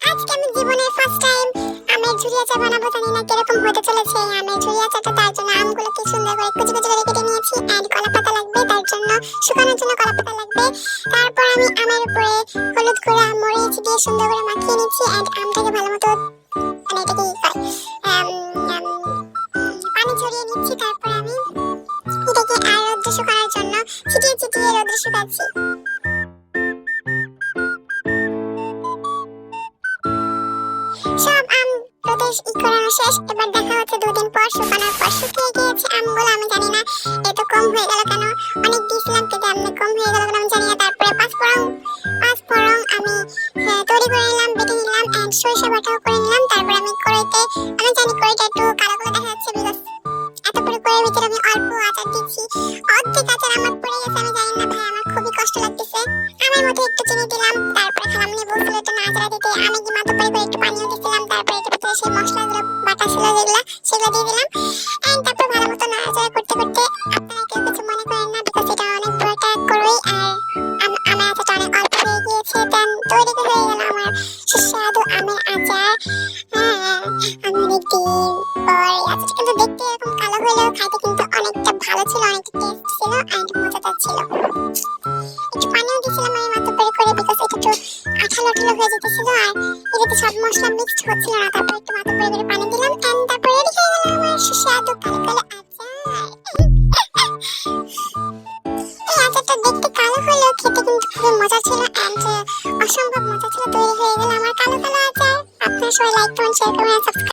আজকে আমি জীবনের ফার্স্ট টাইম আমের ঝুরি আচার বানাবো। জানি না কিরকম হতে চলেছে এই আমের ঝুরি আচারটা। তার জন্য আমগুলো কি সুন্দর করে কুচি কুচি করে কেটে নিয়েছি। এন্ড কলা পাতা লাগবে, তার জন্য শুকানোর জন্য কলা পাতা লাগবে। তারপর আমি আমের উপরে হলুদ গুঁড়া মরিচ দিয়ে সুন্দর করে মাখিয়ে নিচ্ছি। এন্ড আমটাকে ভালো মতো মানে এটা কি পানি ঝরিয়ে নিচ্ছি। তারপর আমি এটাকে আর রোদ্রে শুকানোর জন্য ছিটিয়ে ছিটিয়ে রোদ্রে শুকাচ্ছি। সব আম রোদে করানো শেষ। এবার দেখা হচ্ছে 2 দিন পর। শুকানোর পর শুকিয়ে গিয়েছে আমগুলো। আমি জানি না এত কম হয়ে গেল কেন, অনেক দিয়েছিলাম কেটে আমনে কম হয়ে গেল কেন আমি জানি না। তারপরে পাঁচফোড়ন আমি তৈরি করে নিলাম, বেটে নিলাম। এন্ড সরিষা বাটাও করে নিলাম। তারপর আমি কড়াইতে, আমি জানি কড়াইটা একটু কালো কালো দেখা যাচ্ছে বিকজ এত করে কড়াইয়ের ভিতরে আমি অল্প আচার দিচ্ছি। অর্ধেক আচার আমার পড়ে গেছে। আমি জানি না ভাই, আমার খুবই কষ্ট লাগতেছে। আমার মধ্যে একটু চিনি দিলাম। তারপরে খালামনি বলছিল একটু নাড়াচাড়া দিতে। আমি কি মাত্র করে একটু পানিও দিয়েছিলাম। তারপরে এটার ভিতরে সেই মশলাগুলো বাটা ছিল যেগুলো, সেগুলো দিয়ে দিলাম। এন্ড তারপর ভালো মতো নাড়াচাড়া করতে করতে, আপনারা কেউ কিছু মনে করেন না বিকজ এটা অনেক বড় একটা কড়াই আর আমার আচারটা অনেক অল্প হয়ে গিয়েছে। দেন তৈরি হয়ে গেল আমার সুস্বাদু আমের আচার। আমি অনেক দিন পর এই আচারটা কিন্তু দেখতে এরকম কালো হলেও খাইতে কিন্তু অনেকটা ভালো ছিল, অনেকটা টেস্ট ছিল এন্ড মজাদার ছিল। একটু পানিও দিয়েছিলাম আমি মাত্র করে বিকজ এটা একটু আঠালো আঠালো হয়ে যেতেছিল আর এটাতে সব মশলা মিক্সড হচ্ছিল না। তারপর একটু মাত্র করে পানি দিলাম এন্ড তারপর রেডি হয়ে গেল আমার সুস্বাদু কালো কালো আচার। এই আচারটা দেখতে কালো হলেও খেতে কিন্তু খুবই মজা ছিল এন্ড অসম্ভব মজা ছিল। তৈরি হয়ে গেল আমার কালো কালো আচার। আপনারা সবাই লাইক করুন, শেয়ার করুন, সাবস্ক্রাইব